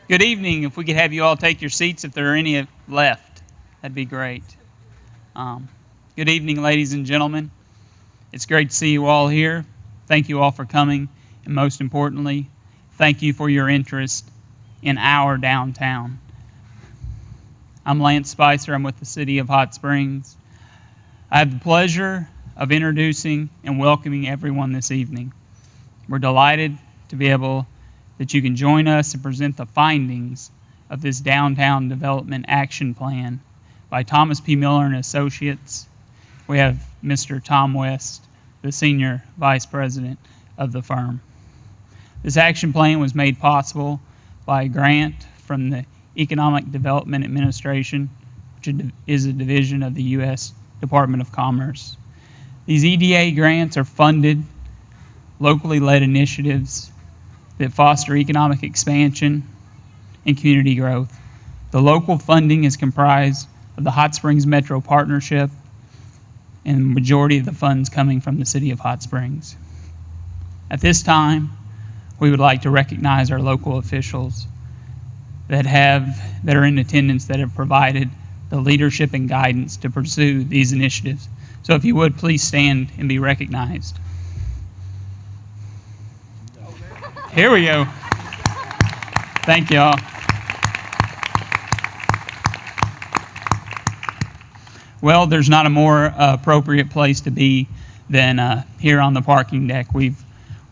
Good evening. If we could have you all take your seats, if there are any left, that'd be great. Um, Good evening, ladies and gentlemen. It's great to see you all here. Thank you all for coming, and most importantly, thank you for your interest in our downtown. I'm Lance Spicer. I'm with the City of Hot Springs. I have the pleasure of introducing and welcoming everyone this evening. We're delighted to be able that you can join us and present the findings of this Downtown Development Action Plan by Thomas P. Miller and Associates. We have Mr. Tom West, the Senior Vice President of the firm. This action plan was made possible by a grant from the Economic Development Administration, which is a division of the U.S. Department of Commerce. These EDA grants are funded, locally led initiatives that foster economic expansion and community growth. The local funding is comprised of the Hot Springs Metro Partnership, and the majority of the funds coming from the City of Hot Springs. At this time, we would like to recognize our local officials that are in attendance that have provided the leadership and guidance to pursue these initiatives. So if you would, please stand and be recognized. Here we go. Thank you all. Well, there's not a more appropriate place to be than here on the parking deck. We've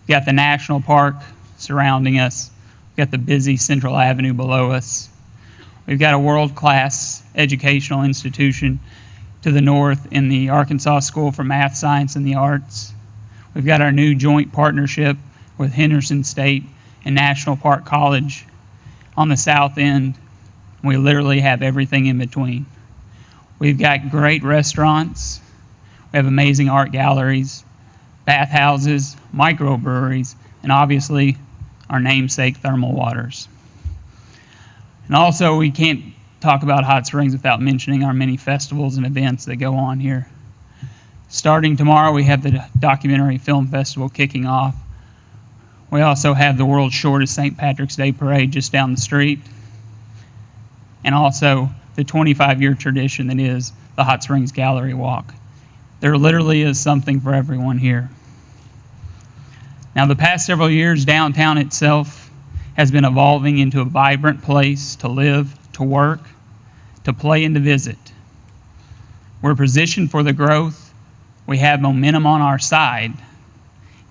got the National Park surrounding us. We've got the busy Central Avenue below us. We've got a world-class educational institution to the north in the Arkansas School for Math, Science, and the Arts. We've got our new joint partnership with Henderson State and National Park College on the south end. We literally have everything in between. We've got great restaurants. We have amazing art galleries, bathhouses, microbreweries, and obviously our namesake thermal waters. And also, we can't talk about Hot Springs without mentioning our many festivals and events that go on here. Starting tomorrow, we have the Documentary Film Festival kicking off. We also have the world's shortest St. Patrick's Day Parade just down the street, and also the 25-year tradition that is the Hot Springs Gallery Walk. There literally is something for everyone here. Now, the past several years, downtown itself has been evolving into a vibrant place to live, to work, to play, and to visit. We're positioned for the growth. We have momentum on our side,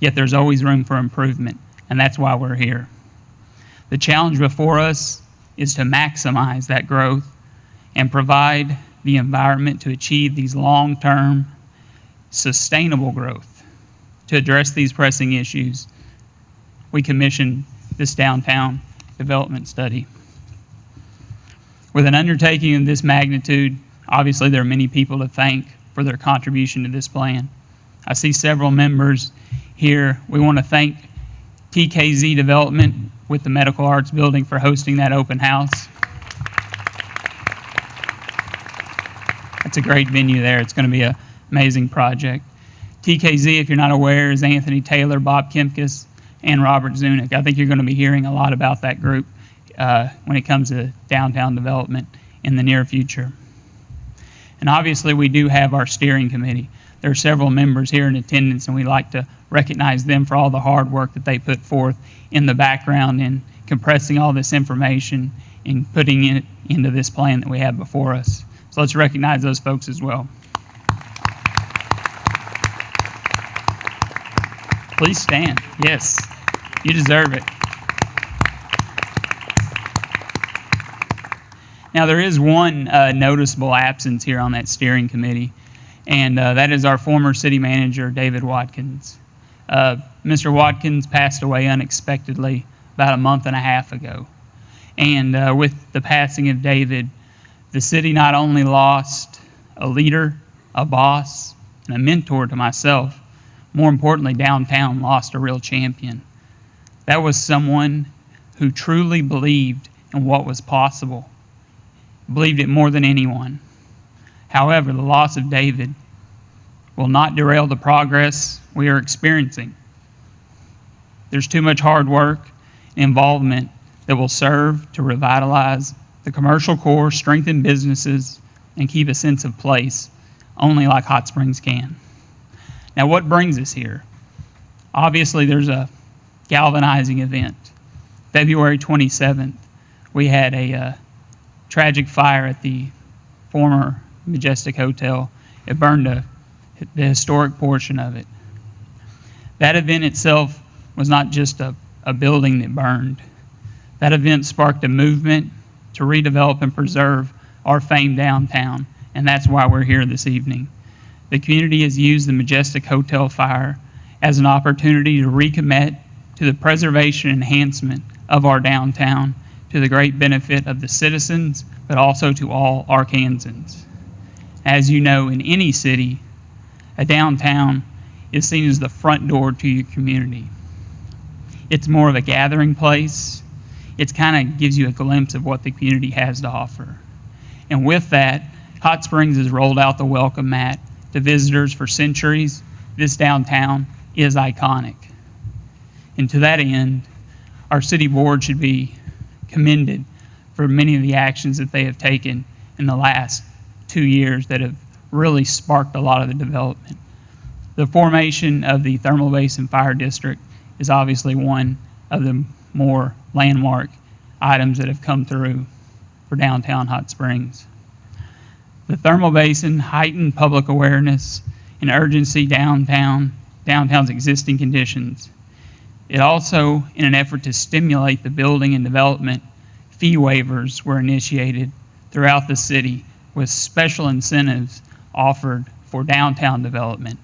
yet there's always room for improvement, and that's why we're here. The challenge before us is to maximize that growth and provide the environment to achieve these long-term, sustainable growth. To address these pressing issues, we commissioned this downtown development study. With an undertaking of this magnitude, obviously there are many people to thank for their contribution to this plan. I see several members here. We want to thank TKZ Development with the Medical Arts Building for hosting that open house. It's a great venue there. It's going to be an amazing project. TKZ, if you're not aware, is Anthony Taylor, Bob Kempkis, and Robert Zunick. I think you're going to be hearing a lot about that group when it comes to downtown development in the near future. And obviously, we do have our steering committee. There are several members here in attendance, and we'd like to recognize them for all the hard work that they put forth in the background in compressing all this information and putting it into this plan that we have before us. So let's recognize those folks as well. Please stand. Yes, you deserve it. Now, there is one noticeable absence here on that steering committee, and that is our former city manager, David Watkins. Mr. Watkins passed away unexpectedly about a month and a half ago. And with the passing of David, the city not only lost a leader, a boss, and a mentor to myself, more importantly, downtown lost a real champion. That was someone who truly believed in what was possible, believed it more than anyone. However, the loss of David will not derail the progress we are experiencing. There's too much hard work and involvement that will serve to revitalize the commercial core, strengthen businesses, and keep a sense of place, only like Hot Springs can. Now, what brings us here? Obviously, there's a galvanizing event. February 27th, we had a tragic fire at the former Majestic Hotel. It burned the historic portion of it. That event itself was not just a building that burned. That event sparked a movement to redevelop and preserve our famed downtown, and that's why we're here this evening. The community has used the Majestic Hotel fire as an opportunity to recommit to the preservation and enhancement of our downtown to the great benefit of the citizens, but also to all Arkansans. As you know, in any city, a downtown is seen as the front door to your community. It's more of a gathering place. It kind of gives you a glimpse of what the community has to offer. And with that, Hot Springs has rolled out the welcome mat to visitors for centuries. This downtown is iconic. And to that end, our city board should be commended for many of the actions that they have taken in the last 2 years that have really sparked a lot of the development. The formation of the Thermal Basin Fire District is obviously one of the more landmark items that have come through for downtown Hot Springs. The Thermal Basin heightened public awareness and urgency downtown's existing conditions. It also, in an effort to stimulate the building and development, fee waivers were initiated throughout the city with special incentives offered for downtown development.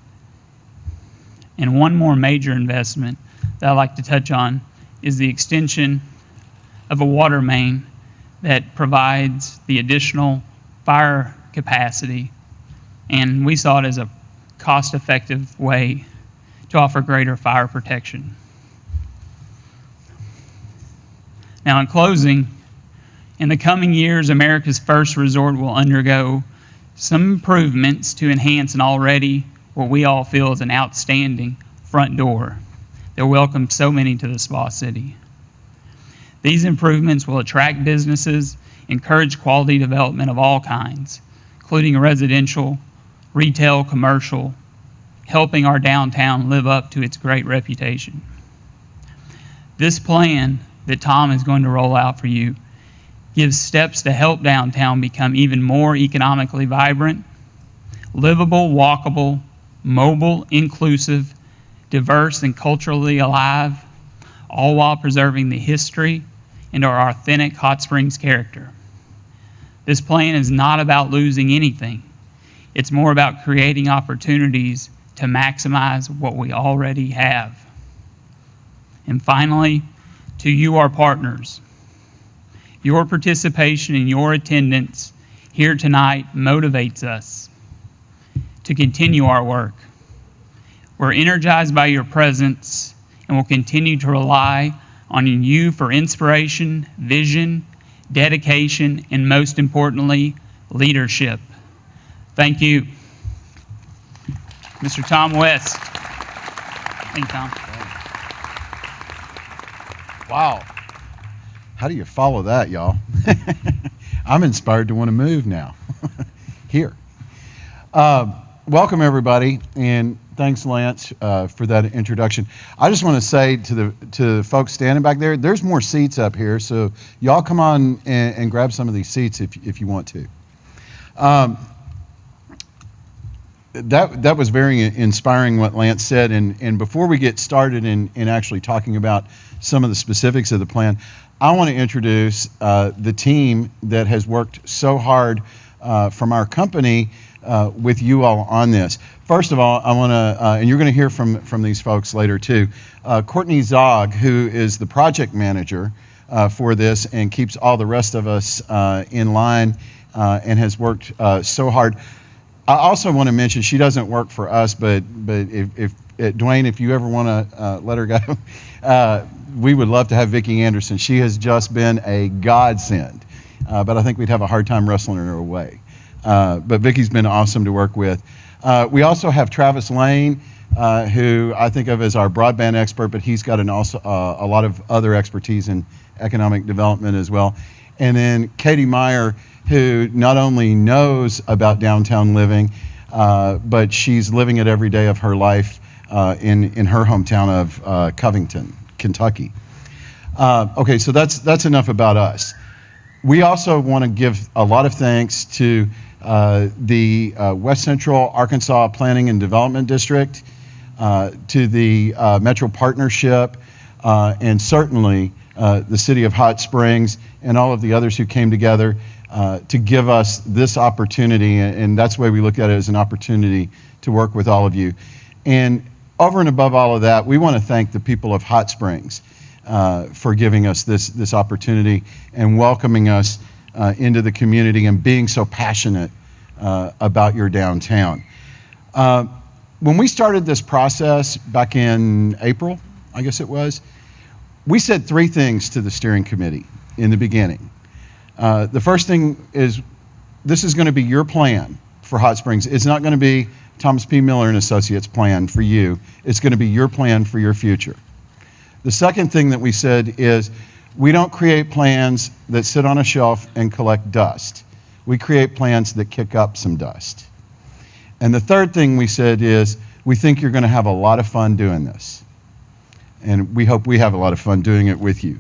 And one more major investment that I'd like to touch on is the extension of a water main that provides the additional fire capacity, and we saw it as a cost-effective way to offer greater fire protection. Now, in closing, in the coming years, America's First Resort will undergo some improvements to enhance an already what we all feel is an outstanding front door that welcomes so many to the Spa City. These improvements will attract businesses, encourage quality development of all kinds, including residential, retail, commercial, helping our downtown live up to its great reputation. This plan that Tom is going to roll out for you gives steps to help downtown become even more economically vibrant, livable, walkable, mobile, inclusive, diverse, and culturally alive, all while preserving the history and our authentic Hot Springs character. This plan is not about losing anything. It's more about creating opportunities to maximize what we already have. And finally, to you, our partners, your participation and your attendance here tonight motivates us to continue our work. We're energized by your presence and will continue to rely on you for inspiration, vision, dedication, and most importantly, leadership. Thank you. Mr. Tom West. Thank you, Tom. Wow. How do you follow that, y'all? I'm inspired to want to move now. Here. Welcome, everybody, and thanks, Lance, for that introduction. I just want to say to the folks standing back there, there's more seats up here, so y'all come on and grab some of these seats if you want to. That was very inspiring what Lance said, and before we get started in actually talking about some of the specifics of the plan, I want to introduce the team that has worked so hard from our company with you all on this. First of all, I want to, and you're going to hear from these folks later too, Courtney Zog, who is the project manager for this and keeps all the rest of us in line and has worked so hard. I also want to mention, she doesn't work for us, but if Dwayne, if you ever want to let her go, we would love to have Vicki Anderson. She has just been a godsend, but I think we'd have a hard time wrestling her away. But Vicki's been awesome to work with. We also have Travis Lane, who I think of as our broadband expert, but he's got also a lot of other expertise in economic development as well. And then Katie Meyer, who not only knows about downtown living, but she's living it every day of her life in her hometown of Covington, Kentucky. Okay, so that's enough about us. We also want to give a lot of thanks to the West Central Arkansas Planning and Development District, to the Metro Partnership, and certainly the City of Hot Springs and all of the others who came together to give us this opportunity, and that's the way we look at it, as an opportunity to work with all of you. And over and above all of that, we want to thank the people of Hot Springs for giving us this opportunity and welcoming us into the community and being so passionate about your downtown. When we started this process back in April, I guess it was, we said 3 things to the steering committee in the beginning. The first thing is, this is going to be your plan for Hot Springs. It's not going to be Thomas P. Miller and Associates plan for you. It's going to be your plan for your future. The second thing that we said is, we don't create plans that sit on a shelf and collect dust. We create plans that kick up some dust. And the third thing we said is, we think you're going to have a lot of fun doing this. And we hope we have a lot of fun doing it with you.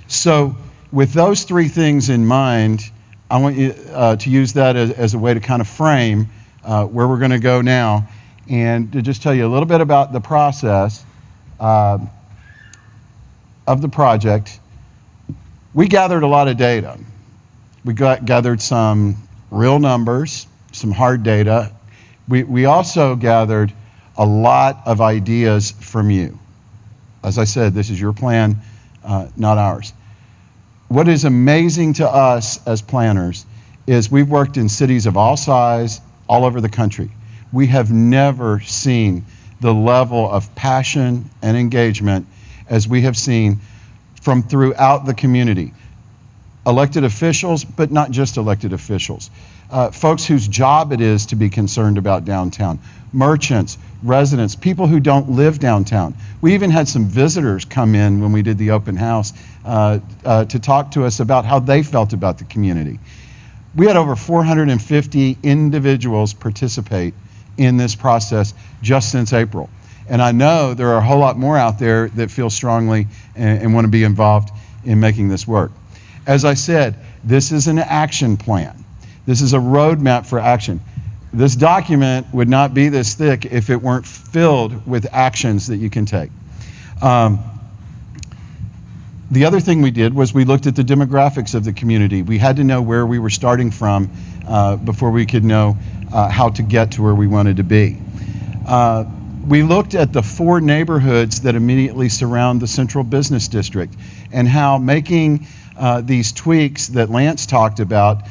So with those 3 things in mind, I want you to use that as a way to kind of frame where we're going to go now, and to just tell you a little bit about the process of the project. We gathered a lot of data. We gathered some real numbers, some hard data. We also gathered a lot of ideas from you. As I said, this is your plan, not ours. What is amazing to us as planners is we've worked in cities of all size all over the country. We have never seen the level of passion and engagement as we have seen from throughout the community. Elected officials, but not just elected officials. Folks whose job it is to be concerned about downtown. Merchants, residents, people who don't live downtown. We even had some visitors come in when we did the open house to talk to us about how they felt about the community. We had over 450 individuals participate in this process just since April. And I know there are a whole lot more out there that feel strongly and want to be involved in making this work. As I said, this is an action plan. This is a roadmap for action. This document would not be this thick if it weren't filled with actions that you can take. The other thing we did was we looked at the demographics of the community. We had to know where we were starting from before we could know how to get to where we wanted to be. We looked at the 4 neighborhoods that immediately surround the central business district, and how making these tweaks that Lance talked about,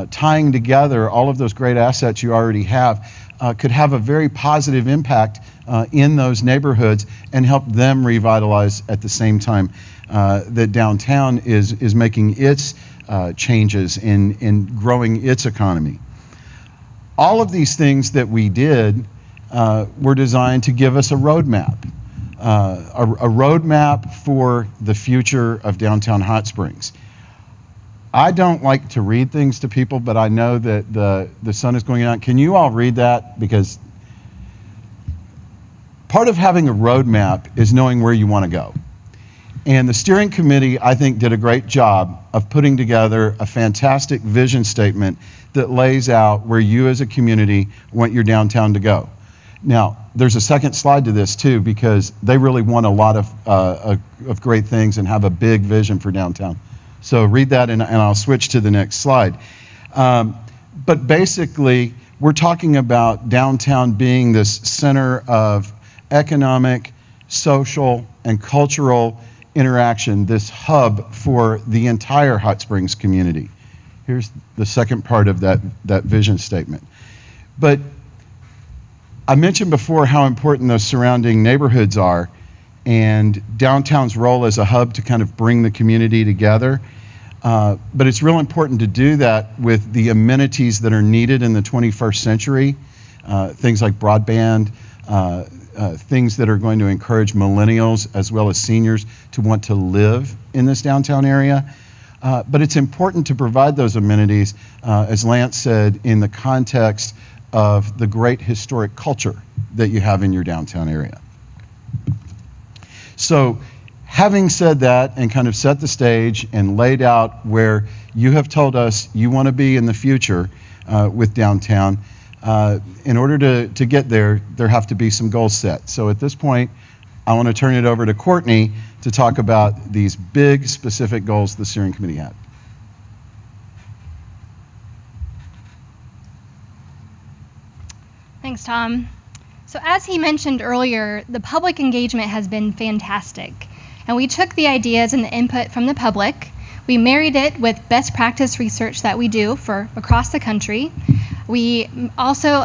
tying together all of those great assets you already have, could have a very positive impact in those neighborhoods and help them revitalize at the same time that downtown is making its changes in growing its economy. All of these things that we did were designed to give us a roadmap. A roadmap for the future of downtown Hot Springs. I don't like to read things to people, but I know that the sun is going out. Can you all read that? Because part of having a roadmap is knowing where you want to go. And the steering committee, I think, did a great job of putting together a fantastic vision statement that lays out where you as a community want your downtown to go. Now, there's a second slide to this too, because they really want a lot of great things and have a big vision for downtown. So read that and I'll switch to the next slide. But basically, we're talking about downtown being this center of economic, social, and cultural interaction, this hub for the entire Hot Springs community. Here's the second part of that vision statement. But I mentioned before how important those surrounding neighborhoods are, and downtown's role as a hub to kind of bring the community together. But it's real important to do that with the amenities that are needed in the 21st century, things like broadband, things that are going to encourage millennials as well as seniors to want to live in this downtown area. But it's important to provide those amenities, as Lance said, in the context of the great historic culture that you have in your downtown area. So, having said that and kind of set the stage and laid out where you have told us you want to be in the future with downtown, in order to get there, there have to be some goals set. So at this point, I want to turn it over to Courtney to talk about these big specific goals the steering committee had. Thanks, Tom. So as he mentioned earlier, the public engagement has been fantastic. And we took the ideas and the input from the public. We married it with best practice research that we do for across the country. We also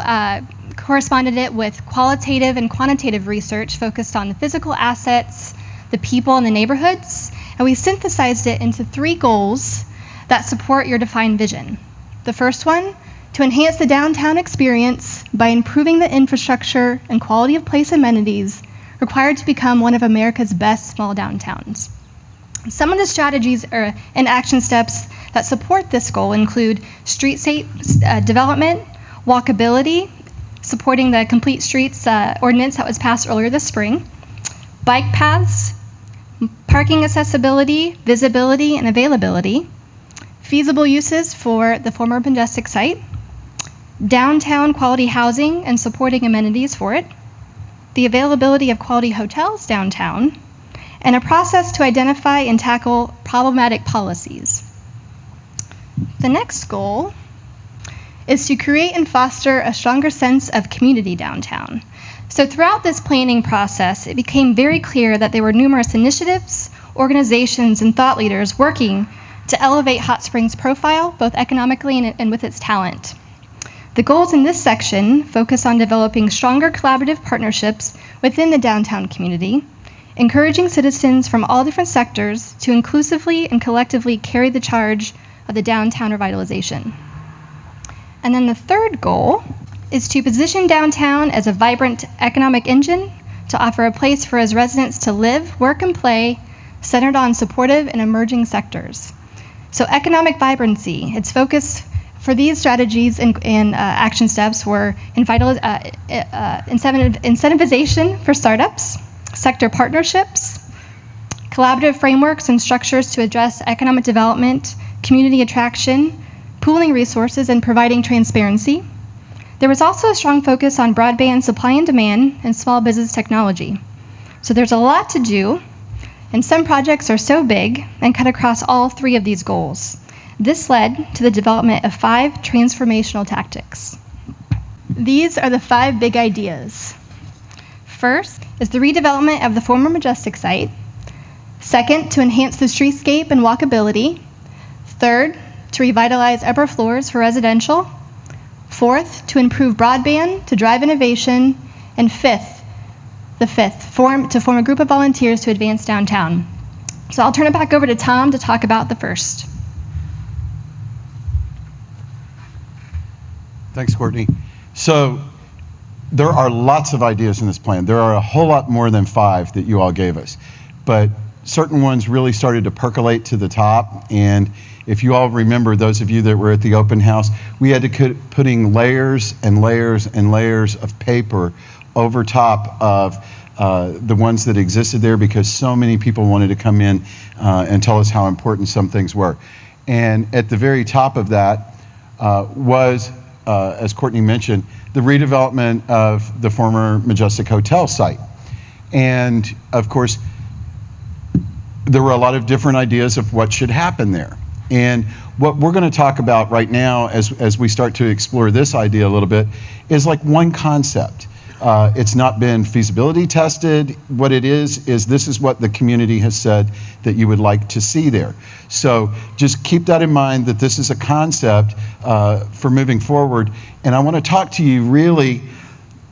corresponded it with qualitative and quantitative research focused on the physical assets, the people, and the neighborhoods. And we synthesized it into 3 goals that support your defined vision. The first one, to enhance the downtown experience by improving the infrastructure and quality of place amenities required to become one of America's best small downtowns. Some of the strategies and action steps that support this goal include streetscape development, walkability, supporting the Complete Streets ordinance that was passed earlier this spring, bike paths, parking accessibility, visibility, and availability, feasible uses for the former Majestic site, downtown quality housing and supporting amenities for it, the availability of quality hotels downtown, and a process to identify and tackle problematic policies. The next goal is to create and foster a stronger sense of community downtown. So throughout this planning process, it became very clear that there were numerous initiatives, organizations, and thought leaders working to elevate Hot Springs' profile, both economically and with its talent. The goals in this section focus on developing stronger collaborative partnerships within the downtown community, encouraging citizens from all different sectors to inclusively and collectively carry the charge of the downtown revitalization. And then the third goal is to position downtown as a vibrant economic engine to offer a place for its residents to live, work, and play, centered on supportive and emerging sectors. So economic vibrancy, its focus for these strategies and action steps were incentivization for startups, sector partnerships, collaborative frameworks and structures to address economic development, community attraction, pooling resources, and providing transparency. There was also a strong focus on broadband supply and demand and small business technology. So there's a lot to do, and some projects are so big and cut across all 3 of these goals. This led to the development of 5 transformational tactics. These are the 5 big ideas. First is the redevelopment of the former Majestic site. Second, to enhance the streetscape and walkability. Third, to revitalize upper floors for residential. Fourth, to improve broadband to drive innovation. And fifth, to form a group of volunteers to advance downtown. So I'll turn it back over to Tom to talk about the first. Thanks, Courtney. So there are lots of ideas in this plan. There are a whole lot more than 5 that you all gave us, but certain ones really started to percolate to the top. And if you all remember, those of you that were at the open house, we had to keep putting layers and layers and layers of paper over top of the ones that existed there, because so many people wanted to come in and tell us how important some things were. And at the very top of that was, as Courtney mentioned, the redevelopment of the former Majestic Hotel site. And of course, there were a lot of different ideas of what should happen there. And what we're going to talk about right now as we start to explore this idea a little bit is like one concept. It's not been feasibility tested. What it is this is what the community has said that you would like to see there. So just keep that in mind, that this is a concept for moving forward. And I want to talk to you really,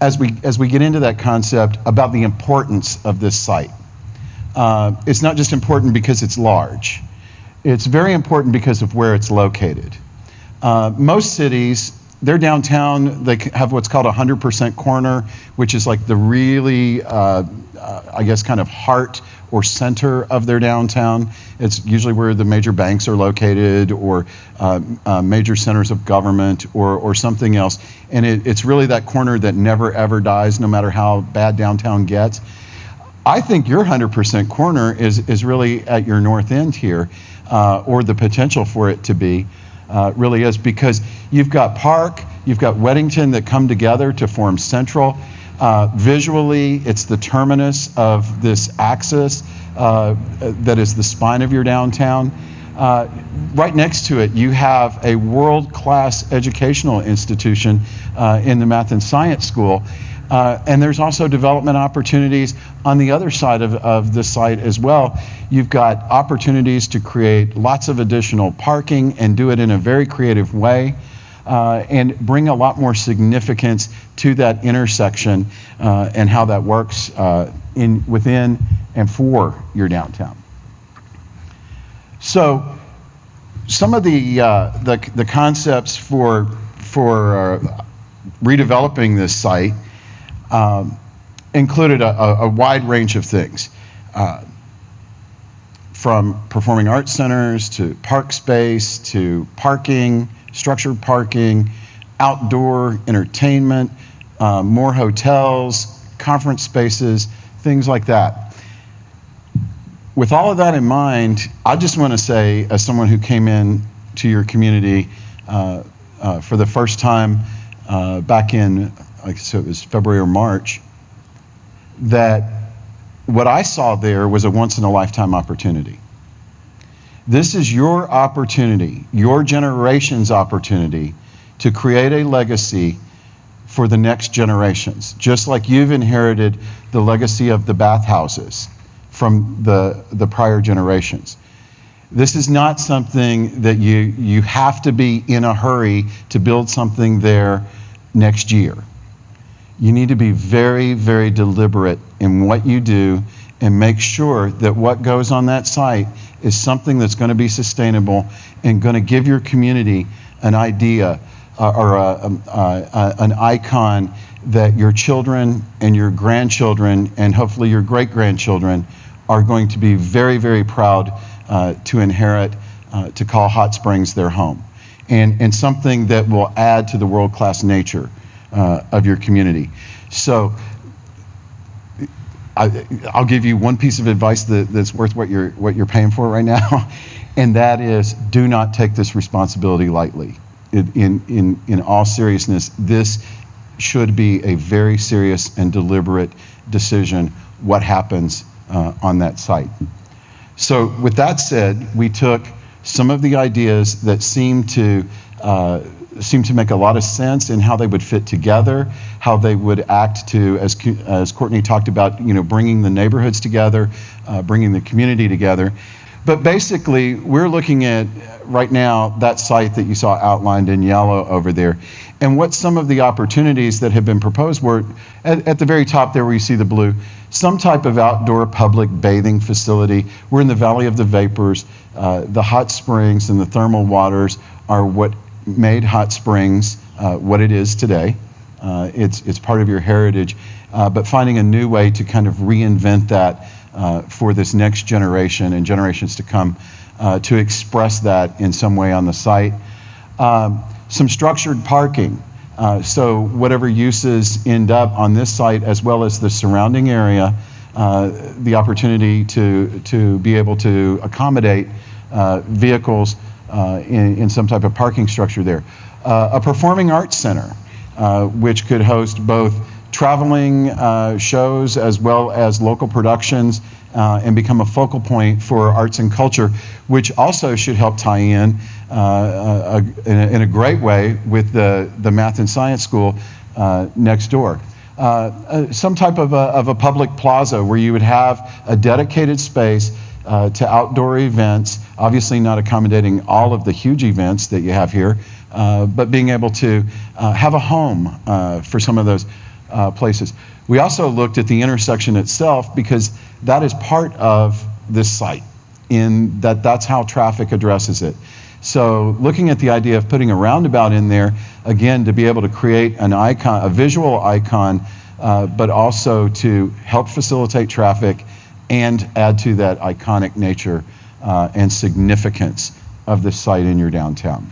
as we get into that concept, about the importance of this site. It's not just important because it's large. It's very important because of where it's located. Most cities their downtown, they have what's called a 100% corner, which is like the really, I guess, kind of heart or center of their downtown. It's usually where the major banks are located, or major centers of government, or something else. And it's really that corner that never ever dies, no matter how bad downtown gets. I think your 100% corner is really at your north end here, or the potential for it to be. Really is, because you've got Park, you've got Weddington that come together to form Central. Visually, it's the terminus of this axis that is the spine of your downtown. Right next to it, you have a world-class educational institution in the Math and Science School. And there's also development opportunities on the other side of the site as well. You've got opportunities to create lots of additional parking and do it in a very creative way, and bring a lot more significance to that intersection and how that works within and for your downtown. So some of the concepts for redeveloping this site included a wide range of things, from performing arts centers to park space to parking, structured parking, outdoor entertainment, more hotels, conference spaces, things like that. With all of that in mind, I just want to say, as someone who came in to your community for the first time back in, so it was February or March, that what I saw there was a once-in-a-lifetime opportunity. This is your opportunity, your generation's opportunity, to create a legacy for the next generations, just like you've inherited the legacy of the bathhouses from the prior generations. This is not something that you have to be in a hurry to build something there next year. You need to be very, very deliberate in what you do and make sure that what goes on that site is something that's going to be sustainable and going to give your community an idea or an icon that your children and your grandchildren and hopefully your great-grandchildren are going to be very, very proud to inherit, to call Hot Springs their home, and something that will add to the world-class nature of your community. So I'll give you one piece of advice that's worth what you're paying for right now, and that is, do not take this responsibility lightly. In all seriousness, this should be a very serious and deliberate decision what happens on that site. So with that said, we took some of the ideas that seem to make a lot of sense in how they would fit together, how they would act to, as Courtney talked about, bringing the neighborhoods together, bringing the community together. But basically, we're looking at, right now, that site that you saw outlined in yellow over there. And what some of the opportunities that have been proposed were, at the very top there where you see the blue, some type of outdoor public bathing facility. We're in the Valley of the Vapors. The hot springs and the thermal waters are what made Hot Springs what it is today. It's part of your heritage, but finding a new way to kind of reinvent that for this next generation and generations to come, to express that in some way on the site. Some structured parking. So whatever uses end up on this site as well as the surrounding area, the opportunity to be able to accommodate vehicles in some type of parking structure there. A performing arts center, which could host both traveling shows as well as local productions, and become a focal point for arts and culture, which also should help tie in a great way with the Math and Science School next door. Some type of a public plaza where you would have a dedicated space to outdoor events, obviously not accommodating all of the huge events that you have here, but being able to have a home for some of those places. We also looked at the intersection itself, because that is part of this site, in that that's how traffic addresses it. So looking at the idea of putting a roundabout in there, again, to be able to create an icon, a visual icon, but also to help facilitate traffic and add to that iconic nature and significance of the site in your downtown.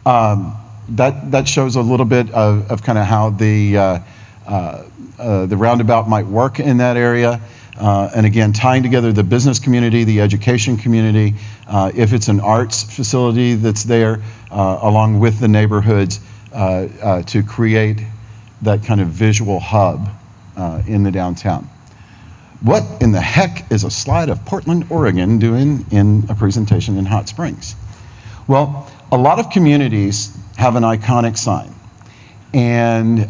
That shows a little bit of kind of how the roundabout might work in that area. And again, tying together the business community, the education community, if it's an arts facility that's there, along with the neighborhoods, to create that kind of visual hub in the downtown. What in the heck is a slide of Portland, Oregon doing in a presentation in Hot Springs? Well, a lot of communities have an iconic sign. And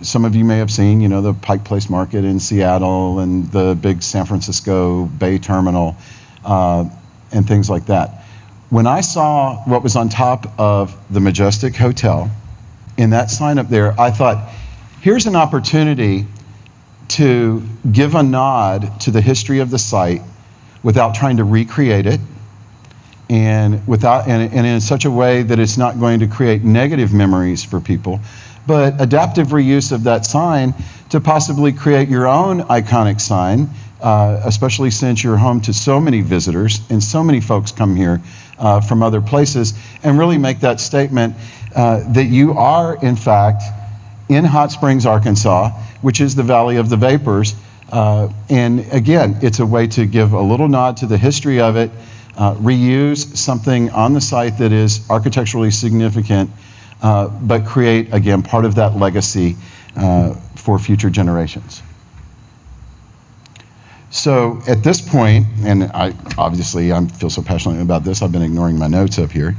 some of you may have seen, you know, the Pike Place Market in Seattle and the big San Francisco Bay Terminal and things like that. When I saw what was on top of the Majestic Hotel in that sign up there, I thought, here's an opportunity to give a nod to the history of the site without trying to recreate it, and in such a way that it's not going to create negative memories for people, but adaptive reuse of that sign to possibly create your own iconic sign, especially since you're home to so many visitors and so many folks come here from other places, and really make that statement that you are, in fact, in Hot Springs, Arkansas, which is the Valley of the Vapors. And again, it's a way to give a little nod to the history of it, reuse something on the site that is architecturally significant, but create, again, part of that legacy for future generations. So at this point, and I feel so passionately about this, I've been ignoring my notes up here.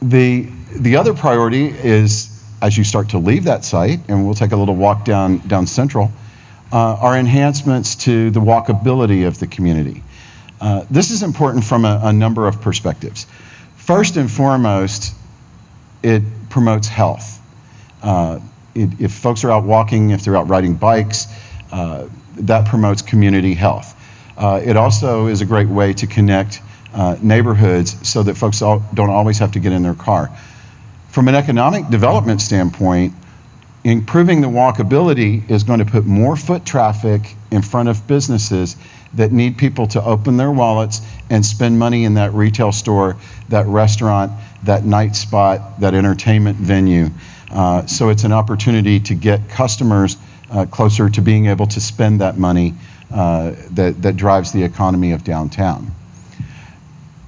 The other priority is, as you start to leave that site, and we'll take a little walk down Central, are enhancements to the walkability of the community. This is important from a number of perspectives. First and foremost, it promotes health. If folks are out walking, if they're out riding bikes, that promotes community health. It also is a great way to connect neighborhoods so that folks don't always have to get in their car. From an economic development standpoint, improving the walkability is going to put more foot traffic in front of businesses that need people to open their wallets and spend money in that retail store, that restaurant, that night spot, that entertainment venue. So it's an opportunity to get customers closer to being able to spend that money that drives the economy of downtown.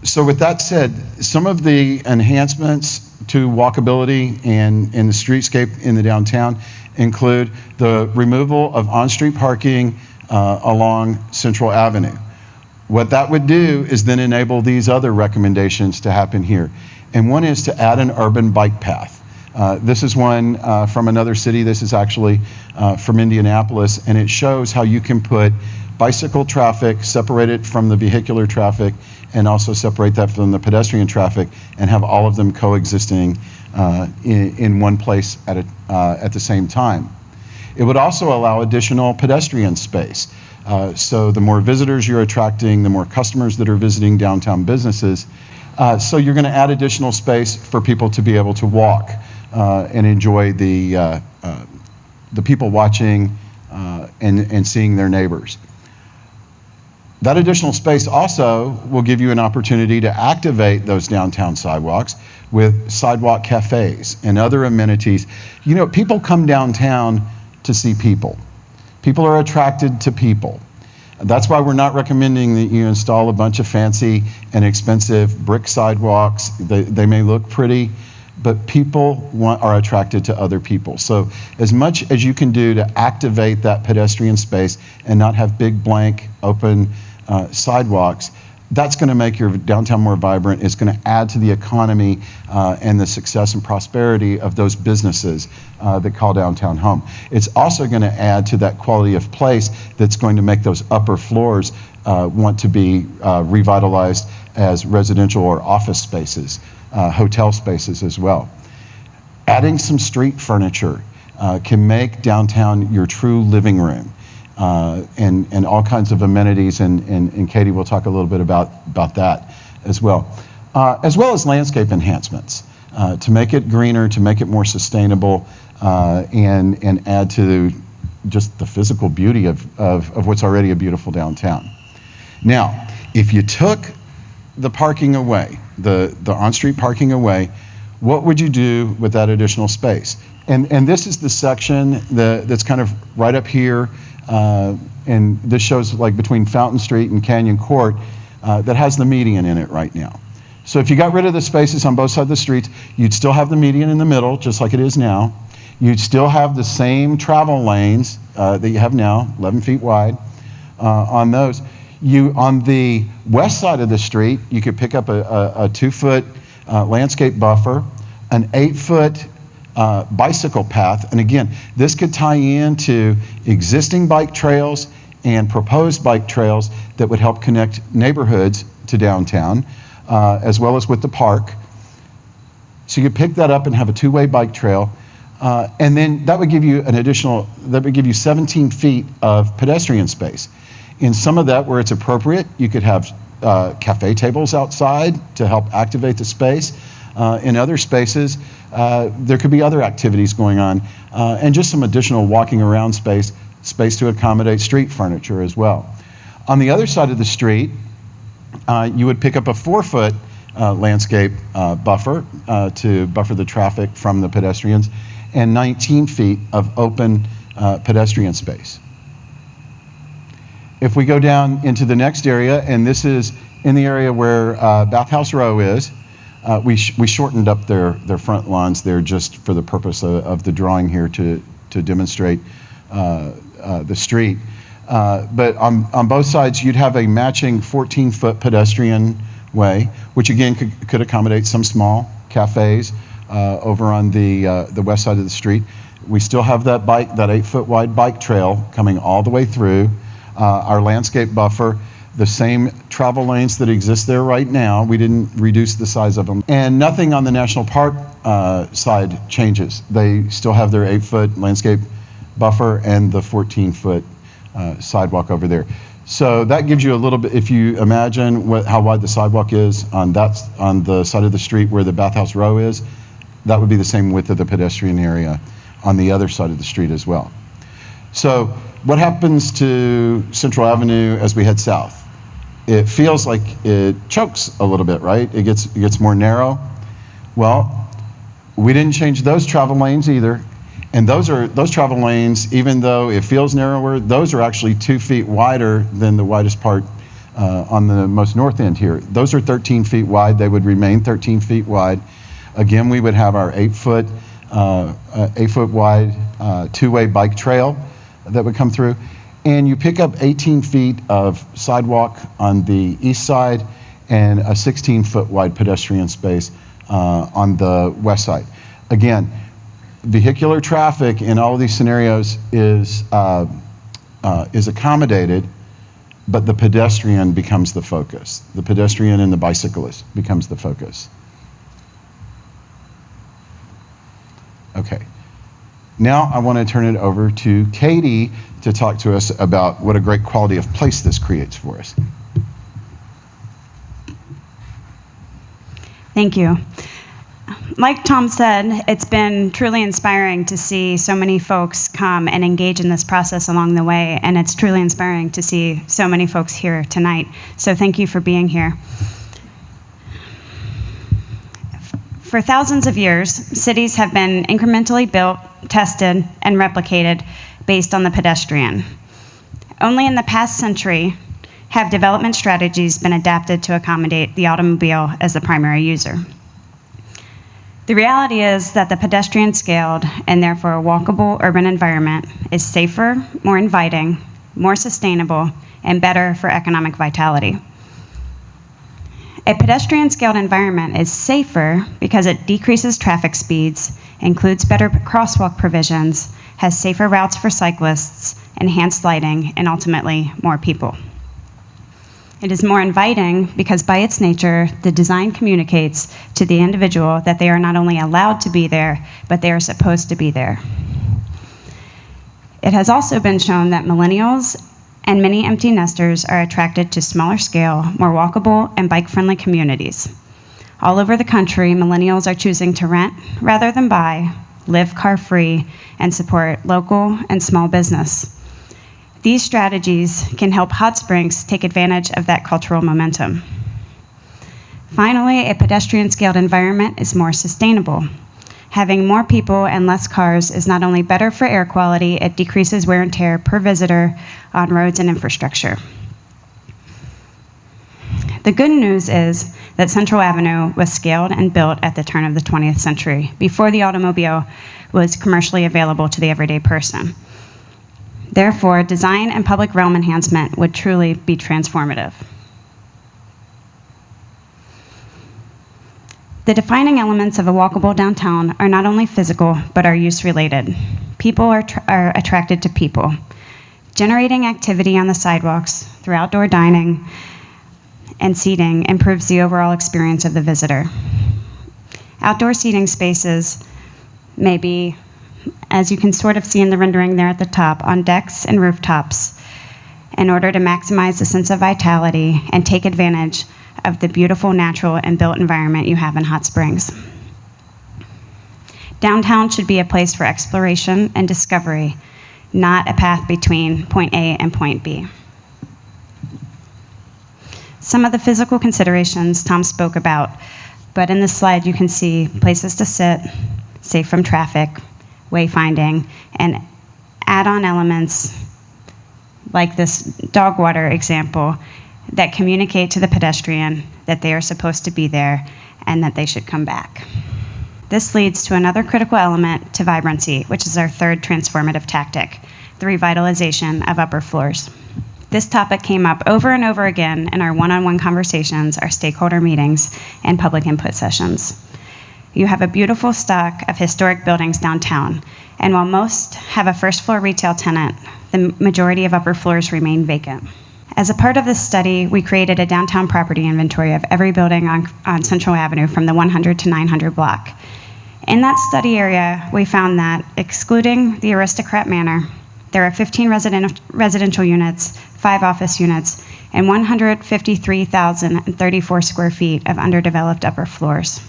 So with that said, some of the enhancements to walkability and the streetscape in the downtown include the removal of on-street parking along Central Avenue. What that would do is then enable these other recommendations to happen here. And one is to add an urban bike path. This is one from another city. This is actually from Indianapolis, and it shows how you can put bicycle traffic, separate it from the vehicular traffic, and also separate that from the pedestrian traffic, and have all of them coexisting in one place at the same time. It would also allow additional pedestrian space. So the more visitors you're attracting, the more customers that are visiting downtown businesses. So you're going to add additional space for people to be able to walk and enjoy the people watching and seeing their neighbors. That additional space also will give you an opportunity to activate those downtown sidewalks with sidewalk cafes and other amenities. You know, people come downtown to see people. People are attracted to people. That's why we're not recommending that you install a bunch of fancy and expensive brick sidewalks. They may look pretty, but people are attracted to other people. So as much as you can do to activate that pedestrian space and not have big blank open sidewalks, that's going to make your downtown more vibrant. It's going to add to the economy and the success and prosperity of those businesses that call downtown home. It's also going to add to that quality of place that's going to make those upper floors want to be revitalized as residential or office spaces, hotel spaces as well. Adding some street furniture can make downtown your true living room. and all kinds of amenities, and Katie will talk a little bit about that as well as landscape enhancements to make it greener, to make it more sustainable, and add to just the physical beauty of what's already a beautiful downtown. Now, if you took the parking away, the on-street parking away, what would you do with that additional space? And this is the section that's kind of right up here, and this shows like between Fountain Street and Canyon Court, that has the median in it right now. So if you got rid of the spaces on both sides of the streets, you'd still have the median in the middle, just like it is now. You'd still have the same travel lanes that you have now, 11 feet wide, on those. On the west side of the street, you could pick up a 2-foot landscape buffer, an 8-foot bicycle path. And again, this could tie into existing bike trails and proposed bike trails that would help connect neighborhoods to downtown, as well as with the park. So you could pick that up and have a 2-way bike trail. And then that would give you 17 feet of pedestrian space. In some of that, where it's appropriate, you could have cafe tables outside to help activate the space. In other spaces, there could be other activities going on, and just some additional walking around space to accommodate street furniture as well. On the other side of the street, you would pick up a 4-foot landscape buffer to buffer the traffic from the pedestrians, and 19 feet of open pedestrian space. If we go down into the next area, and this is in the area where Bathhouse Row is, we shortened up their front lawns there just for the purpose of the drawing here to demonstrate the street. But on both sides, you'd have a matching 14-foot pedestrian way, which again could accommodate some small cafes over on the west side of the street. We still have that 8-foot wide bike trail coming all the way through. Our landscape buffer, the same travel lanes that exist there right now. We didn't reduce the size of them. And nothing on the National Park side changes. They still have their 8-foot landscape buffer and the 14-foot sidewalk over there. So that gives you a little bit, if you imagine how wide the sidewalk is on the side of the street where the Bathhouse Row is, that would be the same width of the pedestrian area on the other side of the street as well. So what happens to Central Avenue as we head south? It feels like it chokes a little bit, right? It gets more narrow. Well, we didn't change those travel lanes either. And those travel lanes, even though it feels narrower, those are actually 2 feet wider than the widest part on the most north end here. Those are 13 feet wide. They would remain 13 feet wide. Again, we would have our 8-foot wide 2-way bike trail that would come through. And you pick up 18 feet of sidewalk on the east side and a 16-foot wide pedestrian space on the west side. Again, vehicular traffic in all of these scenarios is accommodated, but the pedestrian becomes the focus. The pedestrian and the bicyclist becomes the focus. Okay. Now I want to turn it over to Katie to talk to us about what a great quality of place this creates for us. Thank you. Like Tom said, it's been truly inspiring to see so many folks come and engage in this process along the way, and it's truly inspiring to see so many folks here tonight. So thank you for being here. For thousands of years, cities have been incrementally built, tested, and replicated based on the pedestrian. Only in the past century have development strategies been adapted to accommodate the automobile as the primary user. The reality is that the pedestrian-scaled and therefore walkable urban environment is safer, more inviting, more sustainable, and better for economic vitality. A pedestrian-scaled environment is safer because it decreases traffic speeds, includes better crosswalk provisions, has safer routes for cyclists, enhanced lighting, and ultimately more people. It is more inviting because by its nature, the design communicates to the individual that they are not only allowed to be there, but they are supposed to be there. It has also been shown that millennials and many empty nesters are attracted to smaller scale, more walkable, and bike-friendly communities. All over the country, millennials are choosing to rent rather than buy, live car-free, and support local and small business. These strategies can help Hot Springs take advantage of that cultural momentum. Finally, a pedestrian-scaled environment is more sustainable. Having more people and less cars is not only better for air quality, it decreases wear and tear per visitor on roads and infrastructure. The good news is that Central Avenue was scaled and built at the turn of the 20th century, before the automobile was commercially available to the everyday person. Therefore, design and public realm enhancement would truly be transformative. The defining elements of a walkable downtown are not only physical, but are use-related. People are attracted to people. Generating activity on the sidewalks through outdoor dining and seating improves the overall experience of the visitor. Outdoor seating spaces may be, as you can sort of see in the rendering there at the top, on decks and rooftops in order to maximize the sense of vitality and take advantage of the beautiful natural and built environment you have in Hot Springs. Downtown should be a place for exploration and discovery, not a path between point A and point B. Some of the physical considerations Tom spoke about, but in this slide you can see places to sit, safe from traffic, wayfinding, and add-on elements like this dog water example that communicate to the pedestrian that they are supposed to be there and that they should come back. This leads to another critical element to vibrancy, which is our third transformative tactic, the revitalization of upper floors. This topic came up over and over again in our one-on-one conversations, our stakeholder meetings, and public input sessions. You have a beautiful stock of historic buildings downtown, and while most have a first-floor retail tenant, the majority of upper floors remain vacant. As a part of this study, we created a downtown property inventory of every building on Central Avenue from the 100 to 900 block. In that study area, we found that, excluding the Aristocrat Manor, there are 15 residential units, 5 office units, and 153,034 square feet of underdeveloped upper floors.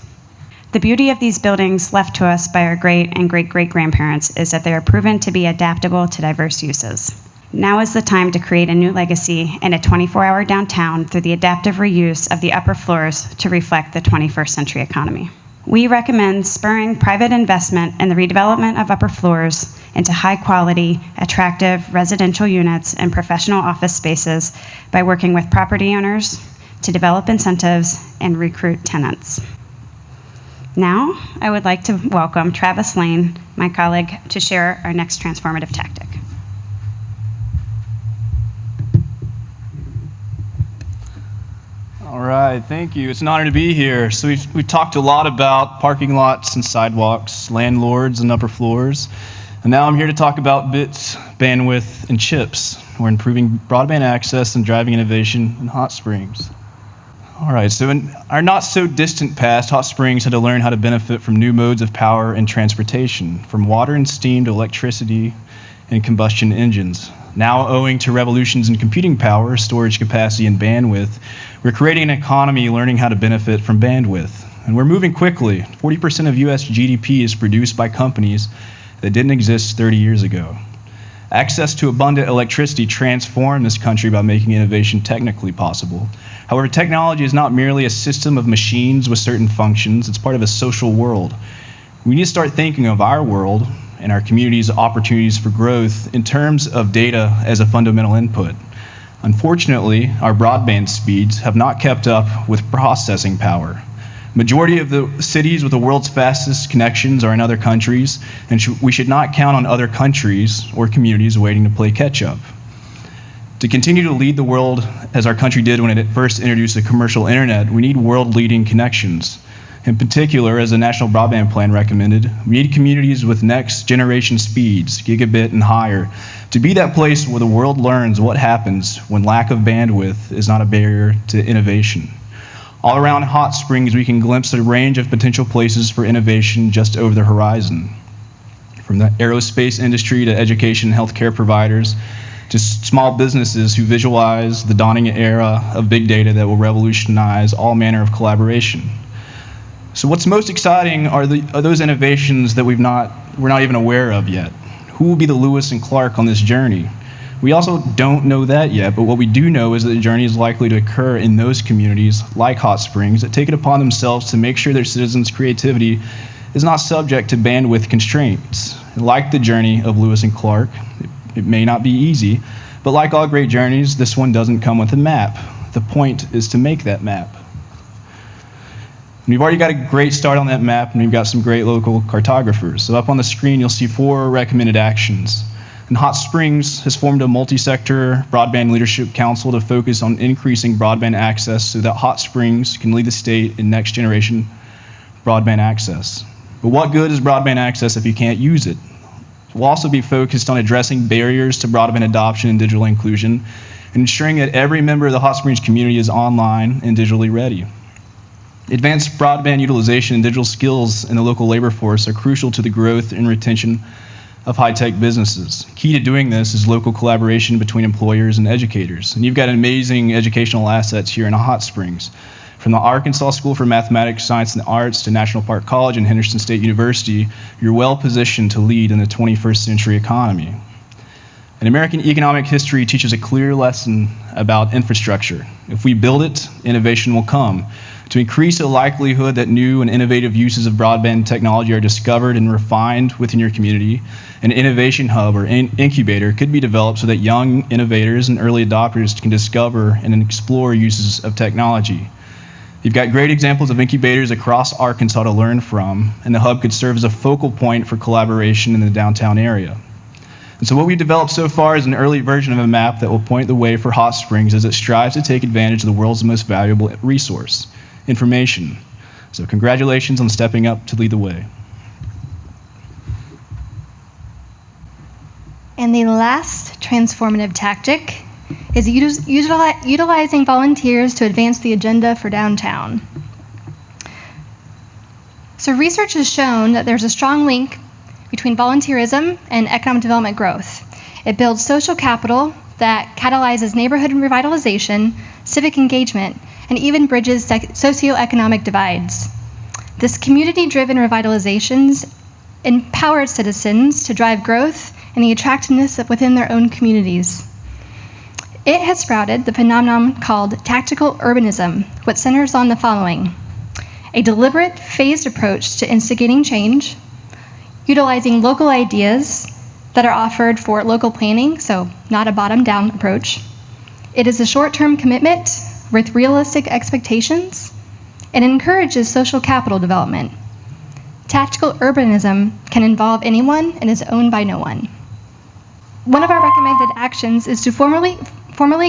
The beauty of these buildings left to us by our great and great-great-grandparents is that they are proven to be adaptable to diverse uses. Now is the time to create a new legacy in a 24-hour downtown through the adaptive reuse of the upper floors to reflect the 21st century economy. We recommend spurring private investment in the redevelopment of upper floors into high-quality, attractive residential units and professional office spaces by working with property owners to develop incentives and recruit tenants. Now, I would like to welcome Travis Lane, my colleague, to share our next transformative tactic. All right, thank you. It's an honor to be here. So we've talked a lot about parking lots and sidewalks, landlords and upper floors. And now I'm here to talk about bits, bandwidth, and chips. We're improving broadband access and driving innovation in Hot Springs. All right, so in our not so distant past, Hot Springs had to learn how to benefit from new modes of power and transportation, from water and steam to electricity and combustion engines. Now, owing to revolutions in computing power, storage capacity, and bandwidth, we're creating an economy learning how to benefit from bandwidth. And we're moving quickly. 40% of US GDP is produced by companies that didn't exist 30 years ago. Access to abundant electricity transformed this country by making innovation technically possible. However, technology is not merely a system of machines with certain functions, it's part of a social world. We need to start thinking of our world and our community's opportunities for growth in terms of data as a fundamental input. Unfortunately, our broadband speeds have not kept up with processing power. Majority of the cities with the world's fastest connections are in other countries, and we should not count on other countries or communities waiting to play catch up. To continue to lead the world as our country did when it first introduced the commercial internet, we need world-leading connections. In particular, as the National Broadband Plan recommended, we need communities with next-generation speeds, gigabit and higher, to be that place where the world learns what happens when lack of bandwidth is not a barrier to innovation. All around Hot Springs, we can glimpse a range of potential places for innovation just over the horizon. from the aerospace industry to education and healthcare providers, to small businesses who visualize the dawning era of big data that will revolutionize all manner of collaboration. So what's most exciting are those innovations that we're not even aware of yet. Who will be the Lewis and Clark on this journey? We also don't know that yet, but what we do know is that the journey is likely to occur in those communities, like Hot Springs, that take it upon themselves to make sure their citizens' creativity is not subject to bandwidth constraints. Like the journey of Lewis and Clark, it may not be easy, but like all great journeys, this one doesn't come with a map. The point is to make that map. And we've already got a great start on that map, and we've got some great local cartographers. So up on the screen, you'll see 4 recommended actions. And Hot Springs has formed a multi-sector broadband leadership council to focus on increasing broadband access so that Hot Springs can lead the state in next generation broadband access. But what good is broadband access if you can't use it? We'll also be focused on addressing barriers to broadband adoption and digital inclusion, and ensuring that every member of the Hot Springs community is online and digitally ready. Advanced broadband utilization and digital skills in the local labor force are crucial to the growth and retention of high-tech businesses. Key to doing this is local collaboration between employers and educators. And you've got amazing educational assets here in Hot Springs. From the Arkansas School for Mathematics, Science, and Arts to National Park College and Henderson State University, you're well positioned to lead in the 21st century economy. And American economic history teaches a clear lesson about infrastructure. If we build it, innovation will come. To increase the likelihood that new and innovative uses of broadband technology are discovered and refined within your community, an innovation hub or incubator could be developed so that young innovators and early adopters can discover and explore uses of technology. You've got great examples of incubators across Arkansas to learn from, and the hub could serve as a focal point for collaboration in the downtown area. And so what we've developed so far is an early version of a map that will point the way for Hot Springs as it strives to take advantage of the world's most valuable resource, information. So congratulations on stepping up to lead the way. And the last transformative tactic is utilizing volunteers to advance the agenda for downtown. So research has shown that there's a strong link between volunteerism and economic development growth. It builds social capital that catalyzes neighborhood revitalization, civic engagement, and even bridges socioeconomic divides. This community-driven revitalizations empower citizens to drive growth and the attractiveness within their own communities. It has sprouted the phenomenon called tactical urbanism, which centers on the following: a deliberate, phased approach to instigating change, utilizing local ideas that are offered for local planning, so not a bottom-down approach. It is a short-term commitment with realistic expectations, and encourages social capital development. Tactical urbanism can involve anyone and is owned by no one. One of our recommended actions is to formally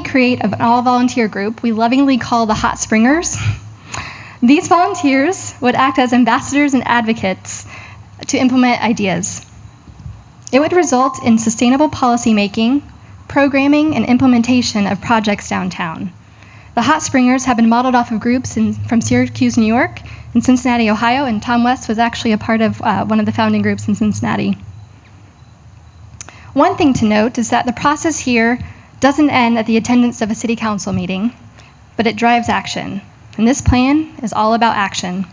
create an all-volunteer group we lovingly call the Hot Springers. These volunteers would act as ambassadors and advocates to implement ideas. It would result in sustainable policymaking, programming, and implementation of projects downtown. The Hot Springers have been modeled off of groups from Syracuse, New York, and Cincinnati, Ohio, and Tom West was actually a part of one of the founding groups in Cincinnati. One thing to note is that the process here doesn't end at the attendance of a city council meeting, but it drives action. And this plan is all about action.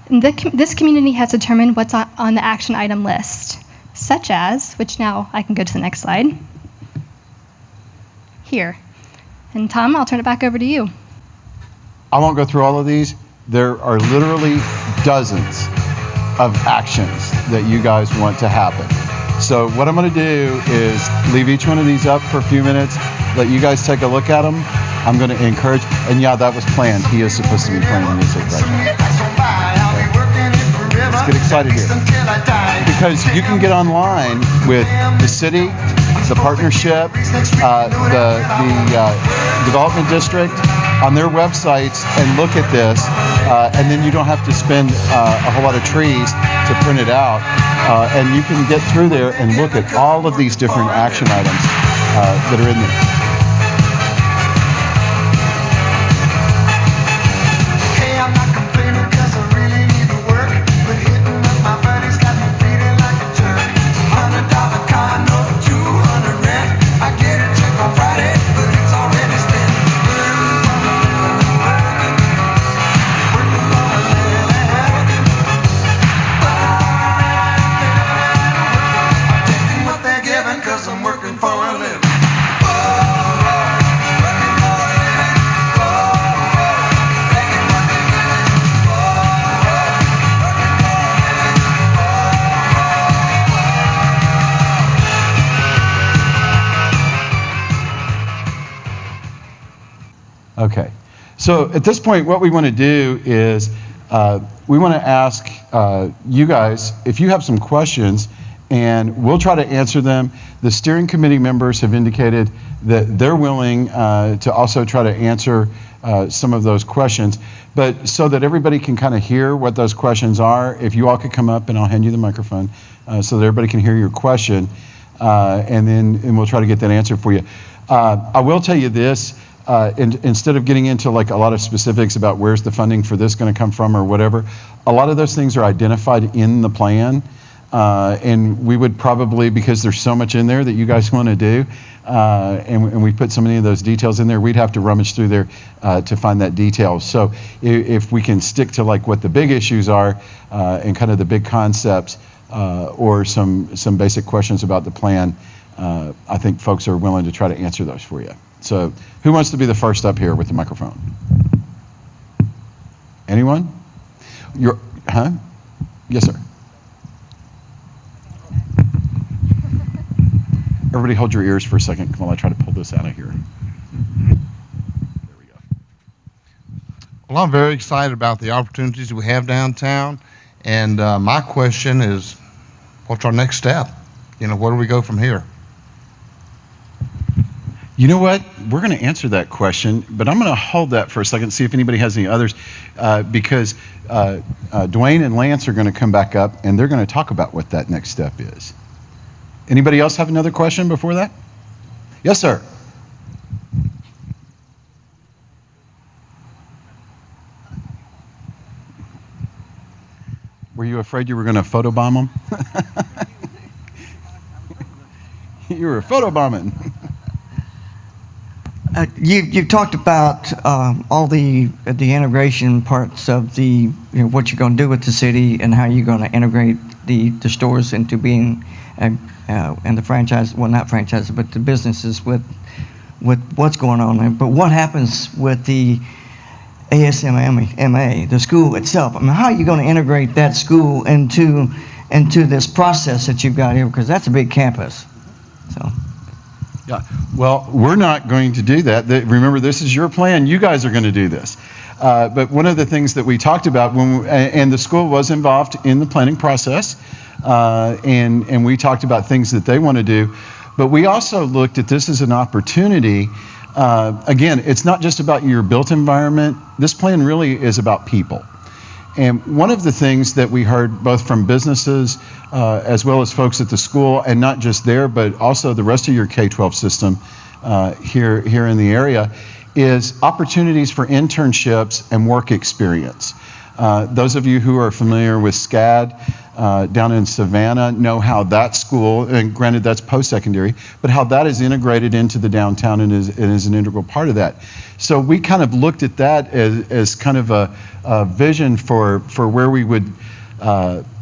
And this community has determined what's on the action item list, such as, which now I can go to the next slide, here. And Tom, I'll turn it back over to you. I won't go through all of these. There are literally dozens of actions that you guys want to happen. So what I'm going to do is leave each one of these up for a few minutes, let you guys take a look at them. I'm going to encourage, and yeah, that was planned. He is supposed to be playing music right now. Let's get excited here. Because you can get online with the city, the partnership, the development district on their websites and look at this, and then you don't have to spend a whole lot of trees to print it out, and you can get through there and look at all of these different action items that are in there. Okay. So at this point, what we want to do is we want to ask you guys if you have some questions, and we'll try to answer them. The steering committee members have indicated that they're willing to also try to answer some of those questions. But so that everybody can kind of hear what those questions are, if you all could come up and I'll hand you the microphone so that everybody can hear your question, and we'll try to get that answer for you. I will tell you this, instead of getting into like a lot of specifics about where's the funding for this going to come from or whatever, a lot of those things are identified in the plan. And we would probably, because there's so much in there that you guys want to do, and we put so many of those details in there, we'd have to rummage through there to find that detail. So if we can stick to like what the big issues are and kind of the big concepts or some basic questions about the plan, I think folks are willing to try to answer those for you. So who wants to be the first up here with the microphone? Anyone? Yes, sir. Everybody hold your ears for a second while I try to pull this out of here. There we go. Well, I'm very excited about the opportunities we have downtown, and my question is, what's our next step? You know, where do we go from here? You know what? We're going to answer that question, but I'm going to hold that for a second, see if anybody has any others, because Dwayne and Lance are going to come back up, and they're going to talk about what that next step is. Anybody else have another question before that? Yes, sir. Were you afraid you were going to photobomb them? You were photobombing. You talked about all the integration parts of what you're going to do with the city and how you're going to integrate the stores into being and the franchise, well, not franchises, but the businesses with what's going on there. But what happens with the ASMMA, the school itself? I mean, how are you going to integrate that school into this process that you've got here? Because that's a big campus. So. Yeah, well, we're not going to do that. Remember, this is your plan. You guys are going to do this. But one of the things that we talked about, and the school was involved in the planning process, and we talked about things that they want to do, but we also looked at this as an opportunity. Again, it's not just about your built environment. This plan really is about people. And one of the things that we heard both from businesses as well as folks at the school, and not just there, but also the rest of your K-12 system here in the area, is opportunities for internships and work experience. Those of you who are familiar with SCAD down in Savannah know how that school, and granted that's post-secondary, but how that is integrated into the downtown and is an integral part of that. So we kind of looked at that as kind of a vision for where we would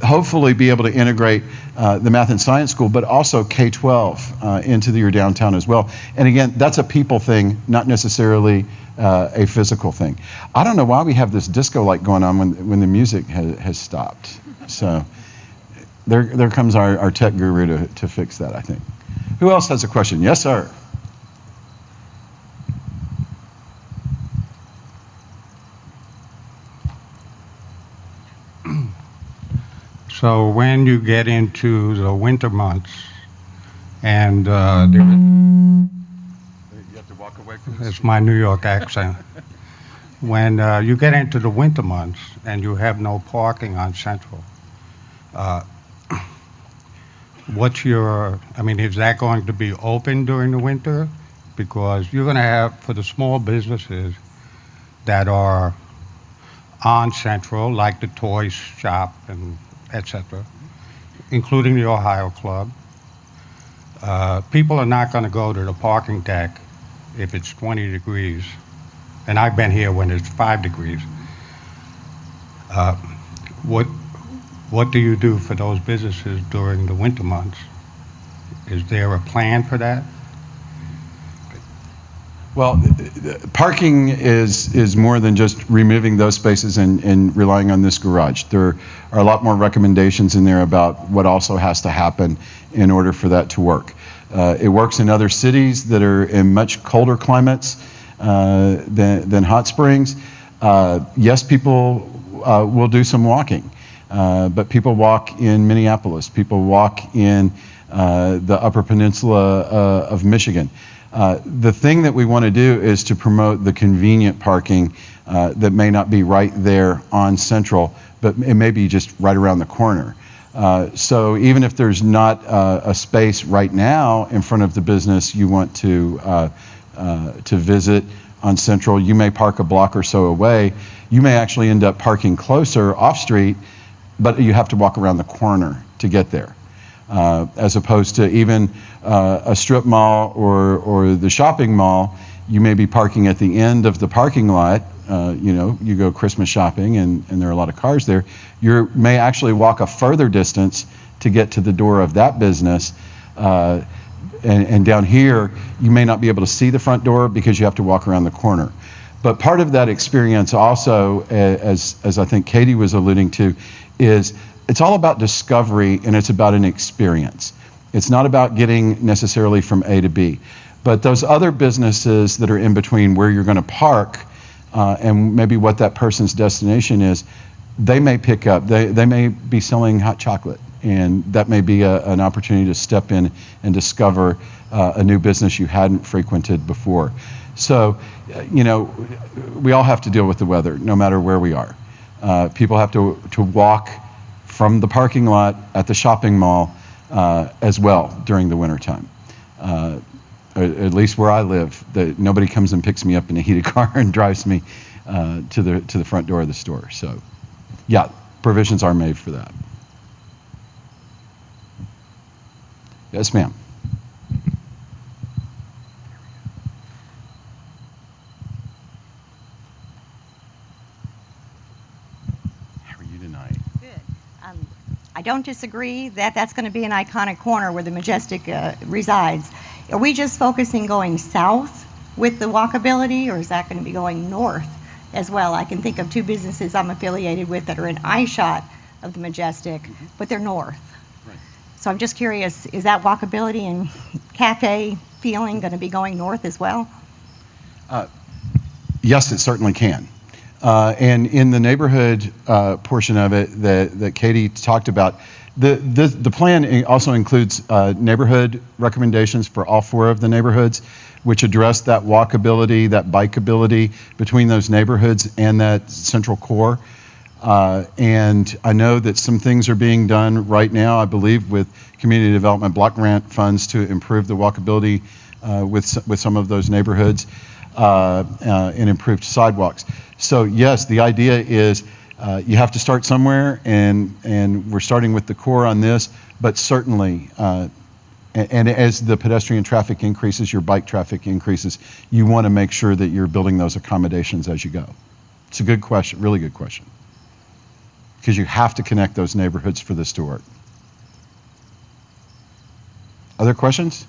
hopefully be able to integrate the math and science school, but also K-12 into your downtown as well. And again, that's a people thing, not necessarily a physical thing. I don't know why we have this disco light going on when the music has stopped. So there comes our tech guru to fix that, I think. Who else has a question? Yes, sir. So when you get into the winter months, and You have to walk away from it's my New York accent. When you get into the winter months and you have no parking on Central, is that going to be open during the winter? Because you're going to have, for the small businesses that are on Central, like the toy shop and etc., including the Ohio Club, people are not going to go to the parking deck if it's 20 degrees. And I've been here when it's 5 degrees. What do you do for those businesses during the winter months? Is there a plan for that? Well, parking is more than just removing those spaces and relying on this garage. There are a lot more recommendations in there about what also has to happen in order for that to work. It works in other cities that are in much colder climates, than Hot Springs. Yes, people will do some walking, but people walk in Minneapolis. People walk in the Upper Peninsula of Michigan. The thing that we want to do is to promote the convenient parking that may not be right there on Central, but it may be just right around the corner. So even if there's not a space right now in front of the business you want to visit on Central, you may park a block or so away. You may actually end up parking closer off street, but you have to walk around the corner to get there. As opposed to even a strip mall or the shopping mall, you may be parking at the end of the parking lot. You go Christmas shopping and there are a lot of cars there. You may actually walk a further distance to get to the door of that business. And down here, you may not be able to see the front door because you have to walk around the corner. But part of that experience also, as I think Katie was alluding to, is it's all about discovery and it's about an experience. It's not about getting necessarily from A to B. But those other businesses that are in between where you're going to park and maybe what that person's destination is, they may pick up, they may be selling hot chocolate. And that may be an opportunity to step in and discover a new business you hadn't frequented before. So, we all have to deal with the weather, no matter where we are. People have to walk from the parking lot at the shopping mall as well during the wintertime. At least where I live, nobody comes and picks me up in a heated car and drives me to the front door of the store. So, yeah, provisions are made for that. Yes, ma'am. How are you tonight? Good. I don't disagree that that's going to be an iconic corner where the Majestic resides. Are we just focusing going south with the walkability, or is that going to be going north as well? I can think of two businesses I'm affiliated with that are in eye shot of the Majestic, but they're north. So I'm just curious, is that walkability and cafe feeling going to be going north as well? Yes, it certainly can. And in the neighborhood portion of it that Katie talked about, the plan also includes neighborhood recommendations for all 4 of the neighborhoods, which address that walkability, that bikeability between those neighborhoods and that central core. And I know that some things are being done right now, I believe, with community development block grant funds to improve the walkability with some of those neighborhoods and improved sidewalks. So yes, the idea is you have to start somewhere, and we're starting with the core on this, but certainly, and as the pedestrian traffic increases, your bike traffic increases, you want to make sure that you're building those accommodations as you go. It's a good question, really good question. Because you have to connect those neighborhoods for this to work. Other questions?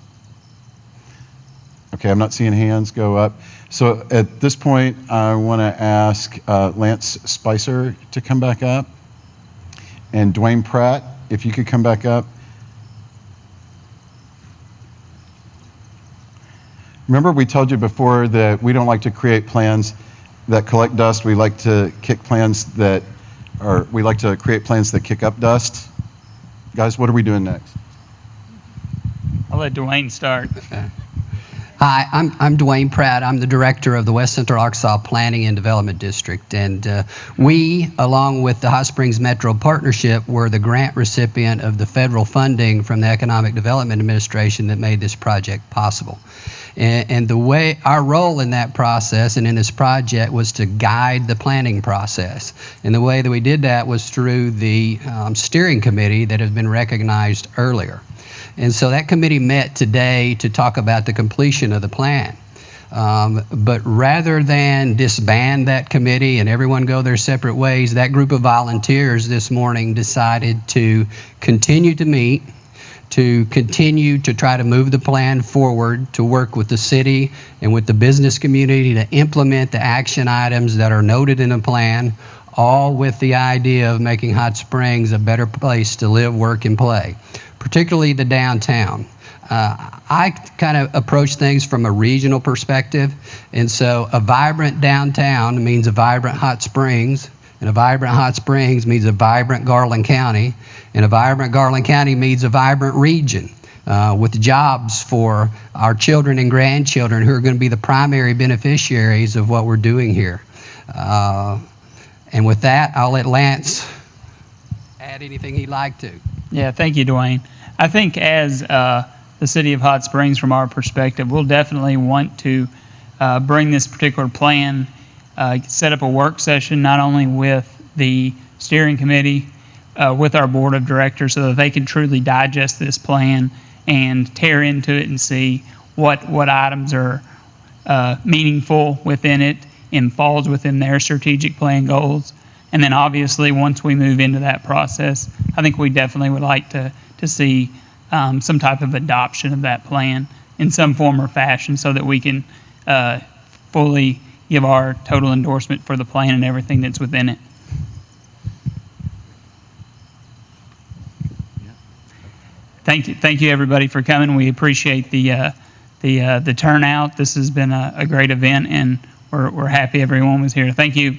Okay, I'm not seeing hands go up. So at this point, I want to ask Lance Spicer to come back up, and Dwayne Pratt, if you could come back up. Remember we told you before that we don't like to create plans that collect dust. We like to kick plans that we like to create plans that kick up dust. Guys, what are we doing next? I'll let Dwayne start. Hi, I'm Dwayne Pratt. I'm the director of the West Central Arkansas Planning and Development District. And we, along with the Hot Springs Metro Partnership, were the grant recipient of the federal funding from the Economic Development Administration that made this project possible. And the way our role in that process and in this project was to guide the planning process. And the way that we did that was through the steering committee that has been recognized earlier. And so that committee met today to talk about the completion of the plan. But rather than disband that committee and everyone go their separate ways, that group of volunteers this morning decided to continue to meet, to continue to try to move the plan forward, to work with the city and with the business community to implement the action items that are noted in the plan, all with the idea of making Hot Springs a better place to live, work, and play, particularly the downtown. I kind of approach things from a regional perspective. And so a vibrant downtown means a vibrant Hot Springs. And a vibrant Hot Springs means a vibrant Garland County. And a vibrant Garland County means a vibrant region with jobs for our children and grandchildren who are going to be the primary beneficiaries of what we're doing here. And with that, I'll let Lance add anything he'd like to. Yeah, thank you, Dwayne. I think as the City of Hot Springs, from our perspective, we'll definitely want to bring this particular plan, set up a work session not only with the steering committee, with our board of directors, so that they can truly digest this plan and tear into it and see what items are meaningful within it and falls within their strategic plan goals. And then obviously once we move into that process, I think we definitely would like to see some type of adoption of that plan in some form or fashion so that we can fully give our total endorsement for the plan and everything that's within it. Thank you everybody for coming. We appreciate the turnout. This has been a great event, and we're happy everyone was here. Thank you.